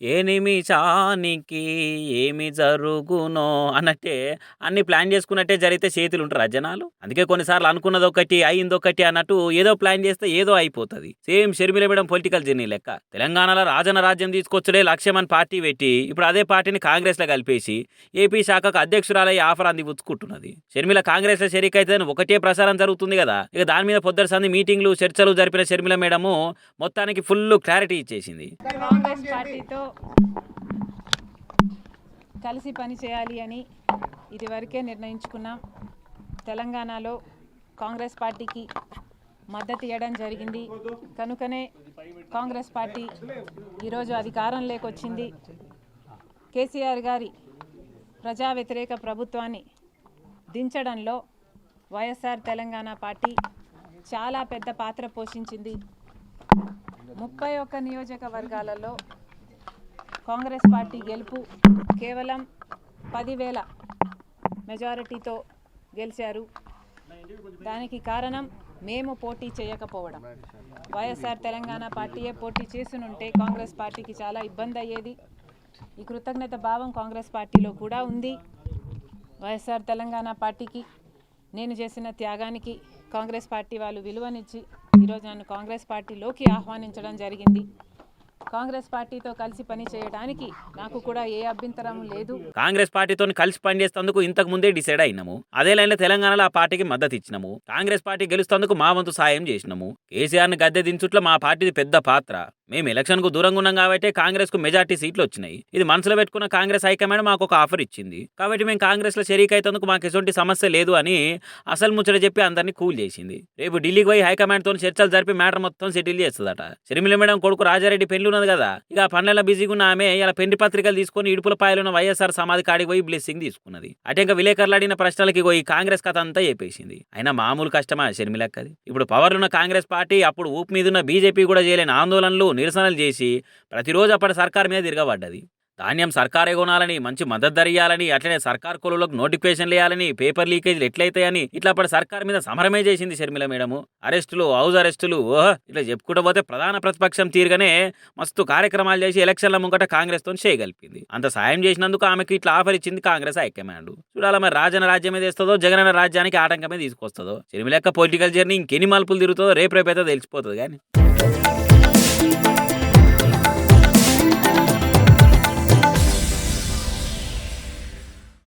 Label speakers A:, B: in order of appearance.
A: ఏ నిమిషానికి ఏమి జరుగునో అన్నట్టే అన్ని ప్లాన్ చేసుకున్నట్టే జరిగితే చేతులు ఉంటారు జనాలు. అందుకే కొన్నిసార్లు అనుకున్నదొకటి అయిందొకటి అన్నట్టు ఏదో ప్లాన్ చేస్తే ఏదో అయిపోతుంది. Same Sharmila madam political journey లెక్క. తెలంగాణలో రాజన్న రాజ్యం తీసుకొచ్చడే లక్ష్యం అని పార్టీ పెట్టి ఇప్పుడు అదే పార్టీని కాంగ్రెస్ లో కలిపేసి ఏపీ శాఖకు అధ్యక్షురాలయ్యే ఆఫర్ అందిపుచ్చుకుంటున్నది. షర్మిల కాంగ్రెస్ లో షరీక్ అయితే ఒకటే ప్రసారం జరుగుతుంది కదా. ఇక దాని మీద పొద్దున సంది మీటింగ్లు చర్చలు జరిపిన షర్మిల మేడము మొత్తానికి ఫుల్ క్లారిటీ ఇచ్చేసింది.
B: కాంగ్రెస్ పార్టీతో కలిసి పని చేయాలి అని ఇదివరకే నిర్ణయించుకున్నాం. తెలంగాణలో కాంగ్రెస్ పార్టీకి మద్దతు ఇవ్వడం జరిగింది. కనుకనే కాంగ్రెస్ పార్టీ ఈరోజు అధికారంలోకి వచ్చింది. కేసీఆర్ గారి ప్రజా వ్యతిరేక ప్రభుత్వాన్ని దించడంలో వైఎస్ఆర్ తెలంగాణ పార్టీ చాలా పెద్ద పాత్ర పోషించింది. 31 నియోజకవర్గాలలో కాంగ్రెస్ పార్టీ గెలుపు కేవలం 10,000 మెజారిటీతో గెలిచారు. దానికి కారణం మేము పోటీ చేయకపోవడం. వైఎస్ఆర్ తెలంగాణ పార్టీయే పోటీ చేసునుంటే కాంగ్రెస్ పార్టీకి చాలా ఇబ్బంది అయ్యేది. ఈ కృతజ్ఞత భావం కాంగ్రెస్ పార్టీలో కూడా ఉంది. వైఎస్ఆర్ తెలంగాణ పార్టీకి నేను చేసిన త్యాగానికి కాంగ్రెస్ పార్టీ వాళ్ళు విలువనిచ్చి ఈరోజు నన్ను కాంగ్రెస్ పార్టీలోకి ఆహ్వానించడం జరిగింది. కాంగ్రెస్ పార్టీతో కలిసి పని చేయడానికి నాకు కూడా ఏ అభ్యంతరం లేదు.
A: కాంగ్రెస్ పార్టీతో కలిసి పనిచేసేందుకు ఇంతకు ముందే డిసైడ్ అయినాము. అదే లైన్ తెలంగాణలో ఆ పార్టీకి మద్దతు ఇచ్చినాము. కాంగ్రెస్ పార్టీ గెలుస్తందుకు మా వంతు సాయం చేసినాము. కేసీఆర్ ని గద్దె దించుట్లో మా పార్టీది పెద్ద పాత్ర. మేము ఎలక్షన్ కు దూరంగా ఉన్నాం కాబట్టి కాంగ్రెస్ కు మెజార్టీ సీట్లు వచ్చినాయి. ఇది మనసులో పెట్టుకున్న కాంగ్రెస్ హైకమాండ్ మాకు ఒక ఆఫర్ ఇచ్చింది. కాబట్టి మేము కాంగ్రెస్ లో షరీక్ అయితందుకు మాకు ఎటువంటి సమస్య లేదు అని అసలు ముచ్చట చెప్పి అందరినీ కూల్ చేసింది. రేపు ఢిల్లీకి పోయి హైకమాండ్ తో చర్చలు జరిపి మ్యాటర్ మొత్తం సెటిల్ చేస్తుందట. షర్మిల మేడం కొడుకు రాజారెడ్డి పెళ్లి ఉన్నది కదా. ఇక ఆ పనులలో బిజీగా ఉన్న ఆమె ఇలా పెండి పత్రికలు తీసుకుని ఇడుపుల పాయలున్న వైఎస్ఆర్ సమాధి కాడికి పోయి బ్లెస్సింగ్ తీసుకున్నది. అటే ఇంకా విలేకరులు అడిగిన ప్రశ్నలకి పోయి కాంగ్రెస్ కథ అంతా చెప్పేసింది. అయినా మామూలు కష్టమా షర్మిలక్కది? ఇప్పుడు పవర్లున్న కాంగ్రెస్ పార్టీ అప్పుడు ఊపు మీదున్న బీజేపీ కూడా చేయలేని ఆందోళనలు నిరసనలు చేసి ప్రతిరోజు అప్పటి సర్కార్ మీద తిరగబడ్డది. ధాన్యం సర్కారే కొనాలని, మంచి మద్దతు ధర ఇయ్యాలని, అట్లనే సర్కార్ కొలువులకు నోటిఫికేషన్లు వేయాలని, పేపర్ లీకేజీలు ఎట్లయితాయని ఇట్లా అప్పటి సర్కార్ మీద సమరమే చేసింది షర్మిల మేడము. అరెస్టులు, హౌస్ అరెస్టులు, ఇట్లా చెప్పుకుంటూ పోతే ప్రధాన ప్రతిపక్షం తీరుగానే మస్తు కార్యక్రమాలు చేసి ఎలక్షన్ల ముంగట కాంగ్రెస్ తో చేయగలిపింది. అంత సాయం చేసినందుకు ఆమెకి ఇట్లా ఆఫర్ ఇచ్చింది కాంగ్రెస్ హైకమాండ్. చూడాల మరి రాజన్న రాజ్యం మీద వేస్తుందో జగనన్న రాజ్యానికి ఆటంకమే తీసుకొస్తుందో. షర్మిల యొక్క పొలిటికల్ జర్నీ ఇంకెన్ని మలుపులు తిరుగుతుందో రేపు అయితే తెలిసిపోతుంది కానీ